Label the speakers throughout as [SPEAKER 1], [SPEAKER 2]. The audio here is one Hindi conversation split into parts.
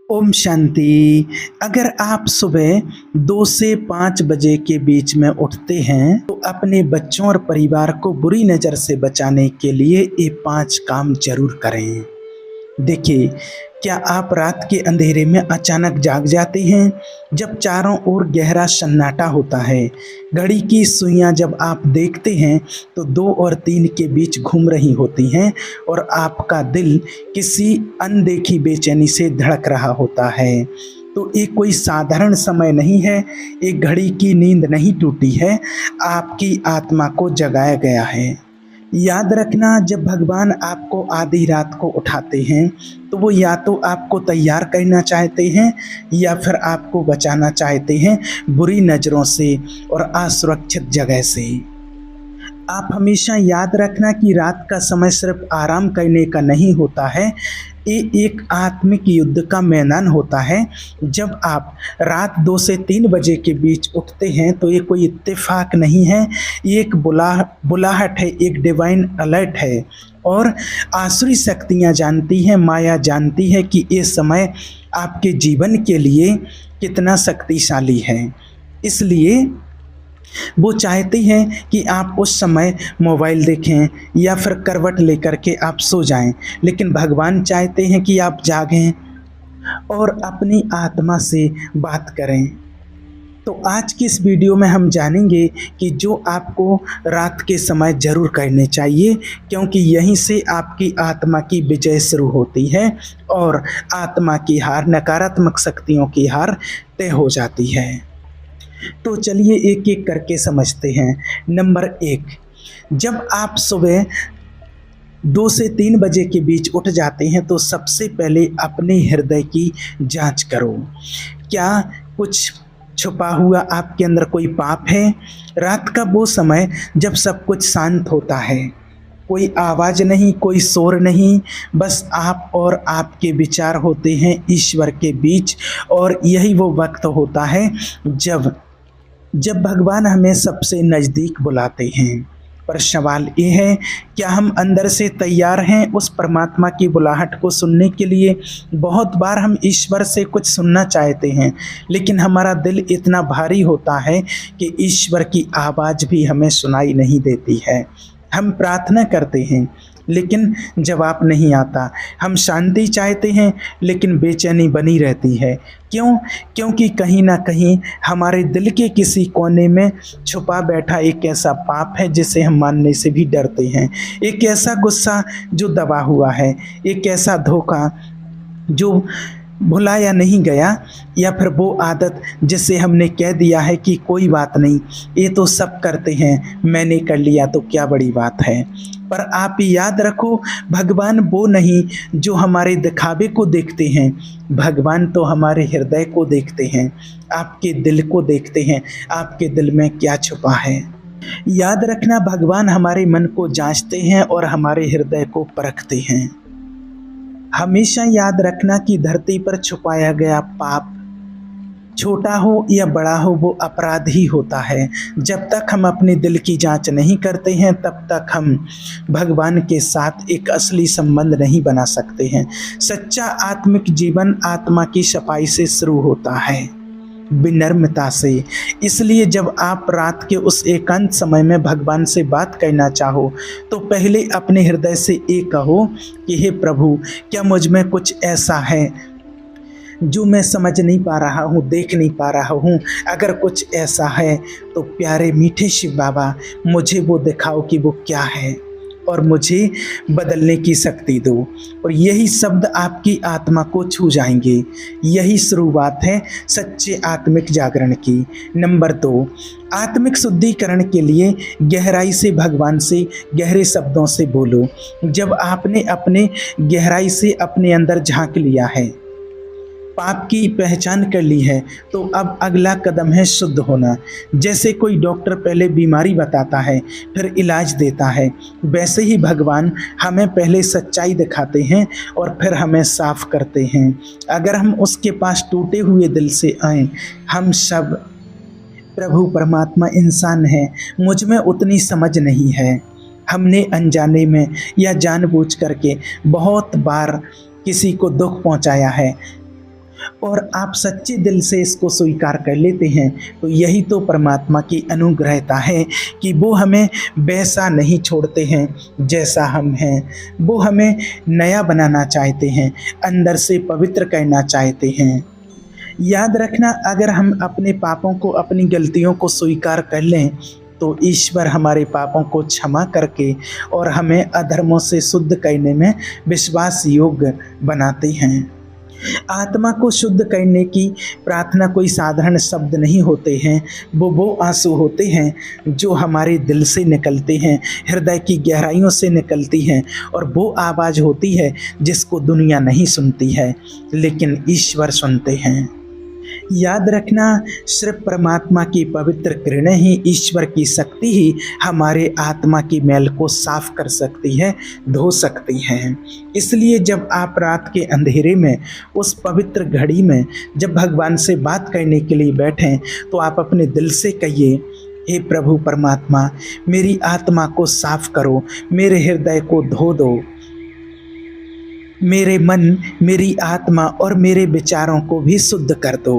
[SPEAKER 1] ओम शांति। अगर आप सुबह 2 से 5 बजे के बीच में उठते हैं तो अपने बच्चों और परिवार को बुरी नज़र से बचाने के लिए ये 5 काम जरूर करें। देखिए, क्या आप रात के अंधेरे में अचानक जाग जाते हैं जब चारों ओर गहरा सन्नाटा होता है? घड़ी की सुइयां जब आप देखते हैं तो 2 और 3 के बीच घूम रही होती हैं और आपका दिल किसी अनदेखी बेचैनी से धड़क रहा होता है। तो ये कोई साधारण समय नहीं है, एक घड़ी की नींद नहीं टूटी है, आपकी आत्मा को जगाया गया है। याद रखना, जब भगवान आपको आधी रात को उठाते हैं तो वो या तो आपको तैयार करना चाहते हैं या फिर आपको बचाना चाहते हैं बुरी नज़रों से और असुरक्षित जगह से। आप हमेशा याद रखना कि रात का समय सिर्फ आराम करने का नहीं होता है, ये एक आत्मिक युद्ध का मैदान होता है। जब आप रात 2 से 3 बजे के बीच उठते हैं तो ये कोई इत्तेफाक नहीं है, ये एक बुलाहट है, एक डिवाइन अलर्ट है। और आसुरी शक्तियाँ जानती हैं, माया जानती है कि ये समय आपके जीवन के लिए कितना शक्तिशाली है। इसलिए वो चाहती हैं कि आप उस समय मोबाइल देखें या फिर करवट लेकर के आप सो जाएं, लेकिन भगवान चाहते हैं कि आप जागें और अपनी आत्मा से बात करें। तो आज की इस वीडियो में हम जानेंगे कि जो आपको रात के समय ज़रूर करने चाहिए, क्योंकि यहीं से आपकी आत्मा की विजय शुरू होती है और आत्मा की हार, नकारात्मक शक्तियों की हार तय हो जाती है। तो चलिए एक एक करके समझते हैं। नंबर 1, जब आप सुबह 2 से 3 बजे के बीच उठ जाते हैं तो सबसे पहले अपने हृदय की जांच करो। क्या कुछ छुपा हुआ आपके अंदर कोई पाप है? रात का वो समय जब सब कुछ शांत होता है, कोई आवाज़ नहीं, कोई शोर नहीं, बस आप और आपके विचार होते हैं ईश्वर के बीच। और यही वो वक्त होता है जब भगवान हमें सबसे नज़दीक बुलाते हैं। पर सवाल ये है, क्या हम अंदर से तैयार हैं उस परमात्मा की बुलाहट को सुनने के लिए? बहुत बार हम ईश्वर से कुछ सुनना चाहते हैं, लेकिन हमारा दिल इतना भारी होता है कि ईश्वर की आवाज़ भी हमें सुनाई नहीं देती है। हम प्रार्थना करते हैं लेकिन जवाब नहीं आता। हम शांति चाहते हैं लेकिन बेचैनी बनी रहती है। क्यों? क्योंकि कहीं ना कहीं हमारे दिल के किसी कोने में छुपा बैठा एक ऐसा पाप है जिसे हम मानने से भी डरते हैं, एक ऐसा गुस्सा जो दबा हुआ है, एक ऐसा धोखा जो भुलाया नहीं गया, या फिर वो आदत जिसे हमने कह दिया है कि कोई बात नहीं, ये तो सब करते हैं, मैंने कर लिया तो क्या बड़ी बात है। पर आप याद रखो, भगवान वो नहीं जो हमारे दिखावे को देखते हैं, भगवान तो हमारे हृदय को देखते हैं, आपके दिल को देखते हैं, आपके दिल में क्या छुपा है। याद रखना, भगवान हमारे मन को जांचते हैं और हमारे हृदय को परखते हैं। हमेशा याद रखना कि धरती पर छुपाया गया पाप, छोटा हो या बड़ा हो, वो अपराध ही होता है। जब तक हम अपने दिल की जांच नहीं करते हैं तब तक हम भगवान के साथ एक असली संबंध नहीं बना सकते हैं। सच्चा आत्मिक जीवन आत्मा की सफाई से शुरू होता है, विनम्रता से। इसलिए जब आप रात के उस एकांत समय में भगवान से बात करना चाहो तो पहले अपने हृदय से ये कहो कि हे प्रभु, क्या मुझ में कुछ ऐसा है जो मैं समझ नहीं पा रहा हूँ, देख नहीं पा रहा हूँ? अगर कुछ ऐसा है तो प्यारे मीठे शिव बाबा, मुझे वो दिखाओ कि वो क्या है और मुझे बदलने की शक्ति दो। और यही शब्द आपकी आत्मा को छू जाएंगे। यही शुरुआत है सच्चे आत्मिक जागरण की। नंबर 2, आत्मिक शुद्धिकरण के लिए गहराई से भगवान से गहरे शब्दों से बोलो। जब आपने अपने गहराई से अपने अंदर झांक लिया है, पाप की पहचान कर ली है, तो अब अगला कदम है शुद्ध होना। जैसे कोई डॉक्टर पहले बीमारी बताता है फिर इलाज देता है, वैसे ही भगवान हमें पहले सच्चाई दिखाते हैं और फिर हमें साफ करते हैं। अगर हम उसके पास टूटे हुए दिल से आएं, हम सब प्रभु परमात्मा इंसान हैं, मुझ में उतनी समझ नहीं है, हमने अनजाने में या जानबूझ करके बहुत बार किसी को दुख पहुंचाया है, और आप सच्चे दिल से इसको स्वीकार कर लेते हैं, तो यही तो परमात्मा की अनुग्रहता है कि वो हमें वैसा नहीं छोड़ते हैं जैसा हम हैं। वो हमें नया बनाना चाहते हैं, अंदर से पवित्र करना चाहते हैं। याद रखना, अगर हम अपने पापों को, अपनी गलतियों को स्वीकार कर लें तो ईश्वर हमारे पापों को क्षमा करके और हमें अधर्मों से शुद्ध करने में विश्वास योग्य बनाते हैं। आत्मा को शुद्ध करने की प्रार्थना कोई साधारण शब्द नहीं होते हैं, वो आंसू होते हैं जो हमारे दिल से निकलते हैं, हृदय की गहराइयों से निकलती हैं, और वो आवाज़ होती है जिसको दुनिया नहीं सुनती है लेकिन ईश्वर सुनते हैं। याद रखना, सिर्फ परमात्मा की पवित्र किरणें ही, ईश्वर की शक्ति ही हमारे आत्मा की मैल को साफ कर सकती है, धो सकती हैं। इसलिए जब आप रात के अंधेरे में, उस पवित्र घड़ी में जब भगवान से बात करने के लिए बैठें, तो आप अपने दिल से कहिए, हे प्रभु परमात्मा, मेरी आत्मा को साफ करो, मेरे हृदय को धो दो, मेरे मन, मेरी आत्मा और मेरे विचारों को भी शुद्ध कर दो।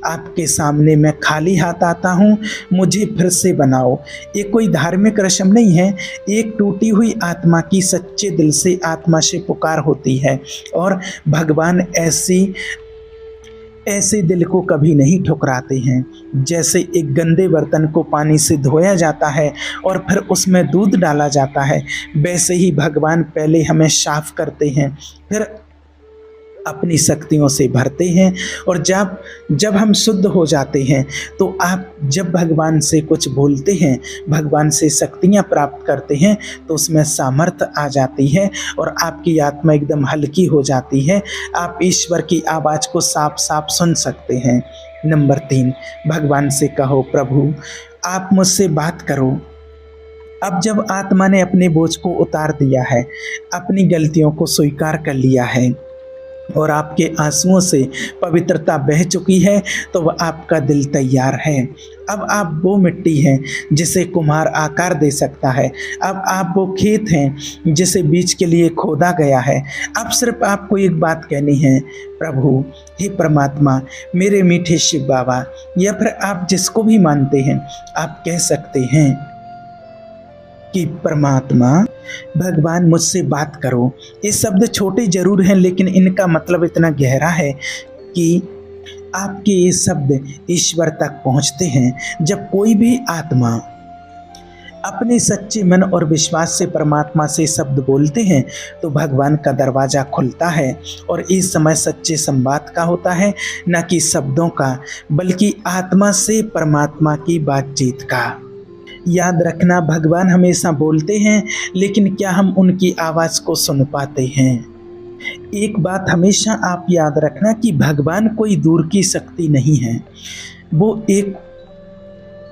[SPEAKER 1] आपके सामने मैं खाली हाथ आता हूँ, मुझे फिर से बनाओ। ये कोई धार्मिक रस्म नहीं है, एक टूटी हुई आत्मा की सच्चे दिल से आत्मा से पुकार होती है, और भगवान ऐसे दिल को कभी नहीं ठुकराते हैं। जैसे एक गंदे बर्तन को पानी से धोया जाता है और फिर उसमें दूध डाला जाता है, वैसे ही भगवान पहले हमें साफ करते हैं, फिर अपनी शक्तियों से भरते हैं, और जब हम शुद्ध हो जाते हैं तो आप जब भगवान से कुछ बोलते हैं, भगवान से शक्तियाँ प्राप्त करते हैं, तो उसमें सामर्थ्य आ जाती है और आपकी आत्मा एकदम हल्की हो जाती है। आप ईश्वर की आवाज़ को साफ साफ सुन सकते हैं। नंबर 3, भगवान से कहो, प्रभु आप मुझसे बात करो। अब जब आत्मा ने अपने बोझ को उतार दिया है, अपनी गलतियों को स्वीकार कर लिया है और आपके आंसुओं से पवित्रता बह चुकी है, तो वह आपका दिल तैयार है। अब आप वो मिट्टी हैं जिसे कुम्हार आकार दे सकता है। अब आप वो खेत हैं जिसे बीज के लिए खोदा गया है। अब सिर्फ आपको एक बात कहनी है, प्रभु, हे परमात्मा, मेरे मीठे शिव बाबा, या फिर आप जिसको भी मानते हैं, आप कह सकते हैं कि परमात्मा, भगवान मुझसे बात करो। ये शब्द छोटे जरूर हैं, लेकिन इनका मतलब इतना गहरा है कि आपके ये शब्द ईश्वर तक पहुंचते हैं। जब कोई भी आत्मा अपने सच्चे मन और विश्वास से परमात्मा से शब्द बोलते हैं, तो भगवान का दरवाज़ा खुलता है, और इस समय सच्चे संवाद का होता है, न कि शब्दों का, बल्कि आत्मा से परमात्मा की बातचीत का। याद रखना, भगवान हमेशा बोलते हैं, लेकिन क्या हम उनकी आवाज़ को सुन पाते हैं? एक बात हमेशा आप याद रखना कि भगवान कोई दूर की शक्ति नहीं है, वो एक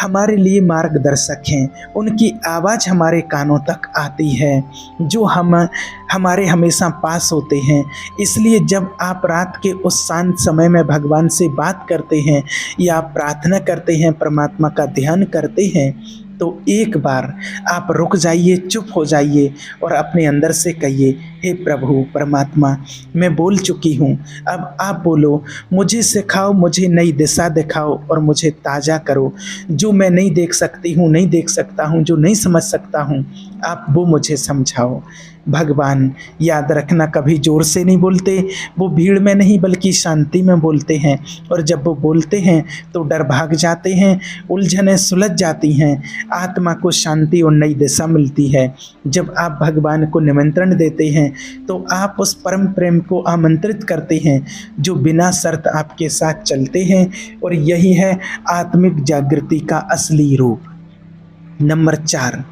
[SPEAKER 1] हमारे लिए मार्गदर्शक हैं। उनकी आवाज़ हमारे कानों तक आती है, जो हमारे हमेशा पास होते हैं। इसलिए जब आप रात के उस शांत समय में भगवान से बात करते हैं या प्रार्थना करते हैं, परमात्मा का ध्यान करते हैं, तो एक बार आप रुक जाइए, चुप हो जाइए और अपने अंदर से कहिए, हे प्रभु परमात्मा, मैं बोल चुकी हूँ, अब आप बोलो, मुझे सिखाओ, मुझे नई दिशा दिखाओ और मुझे ताज़ा करो। जो मैं नहीं देख सकती हूँ, नहीं देख सकता हूँ, जो नहीं समझ सकता हूँ, आप वो मुझे समझाओ। भगवान, याद रखना, कभी ज़ोर से नहीं बोलते, वो भीड़ में नहीं बल्कि शांति में बोलते हैं, और जब वो बोलते हैं तो डर भाग जाते हैं, उलझनें सुलझ जाती हैं, आत्मा को शांति और नई दिशा मिलती है। जब आप भगवान को निमंत्रण देते हैं तो आप उस परम प्रेम को आमंत्रित करते हैं जो बिना शर्त आपके साथ चलते हैं, और यही है आत्मिक जागृति का असली रूप। नंबर 4,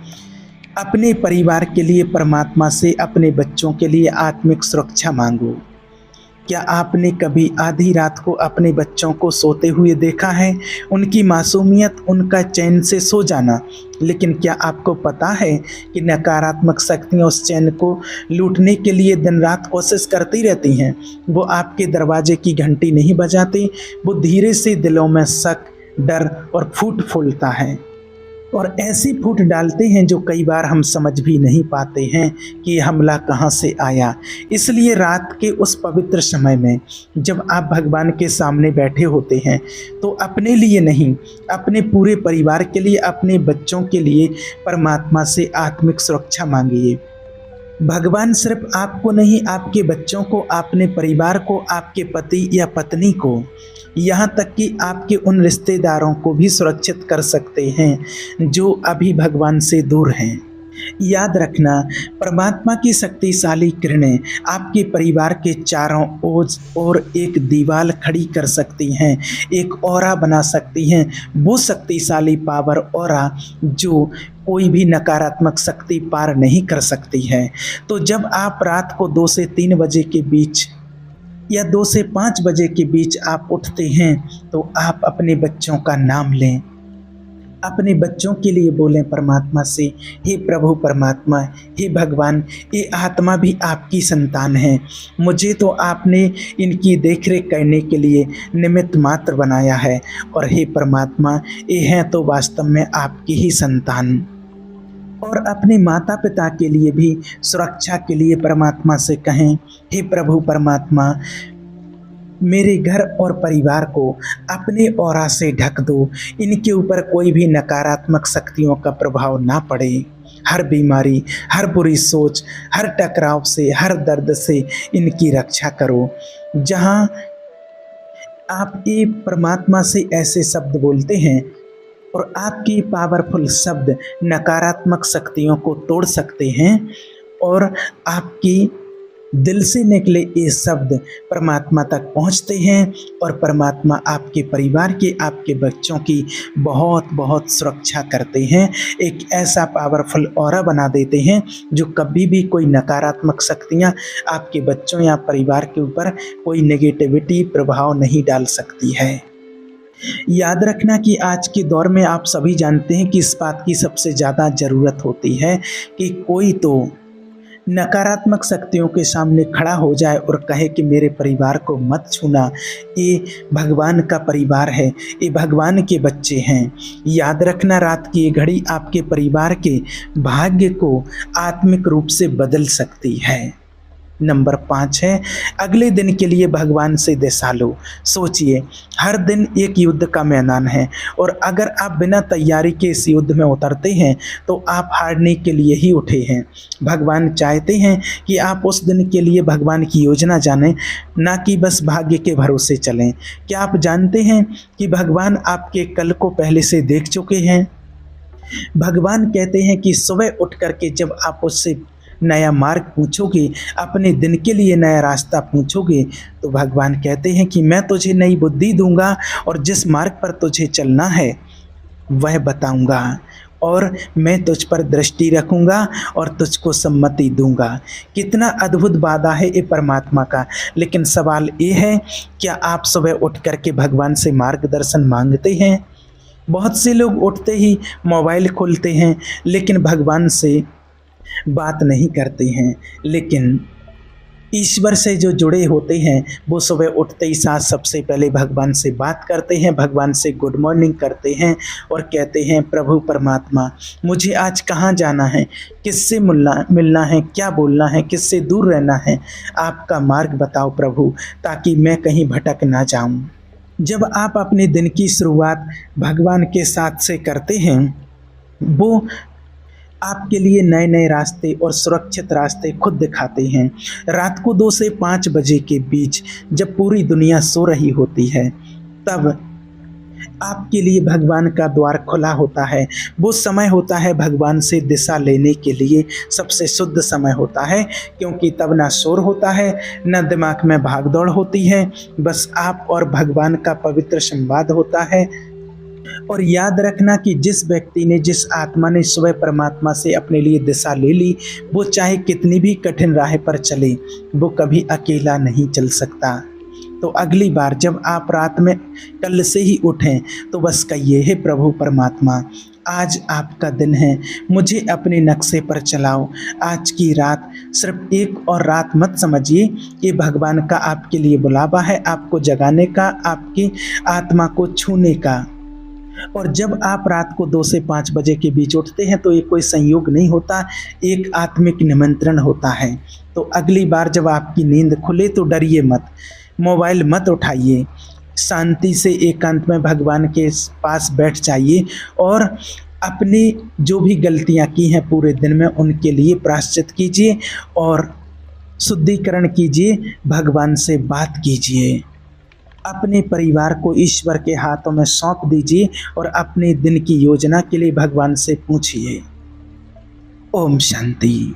[SPEAKER 1] अपने परिवार के लिए परमात्मा से, अपने बच्चों के लिए आत्मिक सुरक्षा मांगो। क्या आपने कभी आधी रात को अपने बच्चों को सोते हुए देखा है? उनकी मासूमियत, उनका चैन से सो जाना। लेकिन क्या आपको पता है कि नकारात्मक शक्तियाँ उस चैन को लूटने के लिए दिन रात कोशिश करती रहती हैं? वो आपके दरवाजे की घंटी नहीं बजाती, वो धीरे से दिलों में शक, डर और फूट फूलता है। और ऐसी फूट डालते हैं जो कई बार हम समझ भी नहीं पाते हैं कि ये हमला कहाँ से आया। इसलिए रात के उस पवित्र समय में जब आप भगवान के सामने बैठे होते हैं तो अपने लिए नहीं, अपने पूरे परिवार के लिए, अपने बच्चों के लिए परमात्मा से आत्मिक सुरक्षा मांगिए। भगवान सिर्फ आपको नहीं, आपके बच्चों को, अपने परिवार को, आपके पति या पत्नी को, यहाँ तक कि आपके उन रिश्तेदारों को भी सुरक्षित कर सकते हैं जो अभी भगवान से दूर हैं। याद रखना, परमात्मा की शक्तिशाली किरणें आपके परिवार के चारों ओर एक दीवार खड़ी कर सकती हैं, एक ऑरा बना सकती हैं। वो शक्तिशाली पावर ऑरा जो कोई भी नकारात्मक शक्ति पार नहीं कर सकती है। तो जब आप रात को 2 से 3 बजे के बीच या 2 से 5 बजे के बीच आप उठते हैं तो आप अपने बच्चों का नाम लें, अपने बच्चों के लिए बोलें परमात्मा से, हे प्रभु परमात्मा, हे भगवान, ये आत्मा भी आपकी संतान है, मुझे तो आपने इनकी देखरेख करने के लिए निमित्त मात्र बनाया है, और हे परमात्मा, ये हैं तो वास्तव में आपकी ही संतान। और अपने माता पिता के लिए भी सुरक्षा के लिए परमात्मा से कहें, हे प्रभु परमात्मा, मेरे घर और परिवार को अपने ऑरा से ढक दो, इनके ऊपर कोई भी नकारात्मक शक्तियों का प्रभाव ना पड़े। हर बीमारी, हर बुरी सोच, हर टकराव से, हर दर्द से इनकी रक्षा करो। जहाँ आप ये परमात्मा से ऐसे शब्द बोलते हैं और आपकी पावरफुल शब्द नकारात्मक शक्तियों को तोड़ सकते हैं, और आपकी दिल से निकले ये शब्द परमात्मा तक पहुंचते हैं, और परमात्मा आपके परिवार के, आपके बच्चों की बहुत बहुत सुरक्षा करते हैं। एक ऐसा पावरफुल ऑरा बना देते हैं जो कभी भी कोई नकारात्मक शक्तियां आपके बच्चों या परिवार के ऊपर कोई नेगेटिविटी प्रभाव नहीं डाल सकती है। याद रखना कि आज के दौर में आप सभी जानते हैं कि इस बात की सबसे ज़्यादा ज़रूरत होती है कि कोई तो नकारात्मक शक्तियों के सामने खड़ा हो जाए और कहे कि मेरे परिवार को मत छूना, ये भगवान का परिवार है, ये भगवान के बच्चे हैं। याद रखना, रात की ये घड़ी आपके परिवार के भाग्य को आत्मिक रूप से बदल सकती है। नंबर 5 है, अगले दिन के लिए भगवान से दिशा लो। सोचिए, हर दिन एक युद्ध का मैदान है, और अगर आप बिना तैयारी के इस युद्ध में उतरते हैं तो आप हारने के लिए ही उठे हैं। भगवान चाहते हैं कि आप उस दिन के लिए भगवान की योजना जानें, ना कि बस भाग्य के भरोसे चलें। क्या आप जानते हैं कि भगवान आपके कल को पहले से देख चुके हैं? भगवान कहते हैं कि सुबह उठ करके जब आप उससे नया मार्ग पूछोगे, अपने दिन के लिए नया रास्ता पूछोगे, तो भगवान कहते हैं कि मैं तुझे नई बुद्धि दूंगा और जिस मार्ग पर तुझे चलना है वह बताऊंगा, और मैं तुझ पर दृष्टि रखूंगा और तुझको सम्मति दूंगा। कितना अद्भुत वादा है ये परमात्मा का। लेकिन सवाल ये है, क्या आप सुबह उठ करके भगवान से मार्गदर्शन मांगते हैं? बहुत से लोग उठते ही मोबाइल खोलते हैं लेकिन भगवान से बात नहीं करते हैं। लेकिन ईश्वर से जो जुड़े होते हैं वो सुबह उठते ही साथ सबसे पहले भगवान से बात करते हैं, भगवान से गुड मॉर्निंग करते हैं और कहते हैं, प्रभु परमात्मा, मुझे आज कहाँ जाना है, किससे मिलना है, क्या बोलना है, किससे दूर रहना है, आपका मार्ग बताओ प्रभु, ताकि मैं कहीं भटक ना जाऊं। जब आप अपने दिन की शुरुआत भगवान के साथ से करते हैं, वो आपके लिए नए नए रास्ते और सुरक्षित रास्ते खुद दिखाते हैं। रात को 2 से 5 बजे के बीच जब पूरी दुनिया सो रही होती है, तब आपके लिए भगवान का द्वार खुला होता है। वो समय होता है भगवान से दिशा लेने के लिए सबसे शुद्ध समय होता है, क्योंकि तब ना शोर होता है, ना दिमाग में भागदौड़ होती है, बस आप और भगवान का पवित्र संवाद होता है। और याद रखना कि जिस व्यक्ति ने, जिस आत्मा ने सुबह परमात्मा से अपने लिए दिशा ले ली, वो चाहे कितनी भी कठिन राह पर चले, वो कभी अकेला नहीं चल सकता। तो अगली बार जब आप रात में कल से ही उठें तो बस कहिए, हे प्रभु परमात्मा, आज आपका दिन है, मुझे अपने नक्शे पर चलाओ। आज की रात सिर्फ एक और रात मत समझिए, ये भगवान का आपके लिए बुलावा है, आपको जगाने का, आपकी आत्मा को छूने का। और जब आप रात को 2 से 5 बजे के बीच उठते हैं तो ये कोई संयोग नहीं होता, एक आत्मिक निमंत्रण होता है। तो अगली बार जब आपकी नींद खुले तो डरिए मत, मोबाइल मत उठाइए, शांति से एकांत में भगवान के पास बैठ जाइए और अपनी जो भी गलतियाँ की हैं पूरे दिन में उनके लिए प्रायश्चित कीजिए और शुद्धिकरण कीजिए, भगवान से बात कीजिए। अपने परिवार को ईश्वर के हाथों में सौंप दीजिए और अपने दिन की योजना के लिए भगवान से पूछिए। ओम शांति।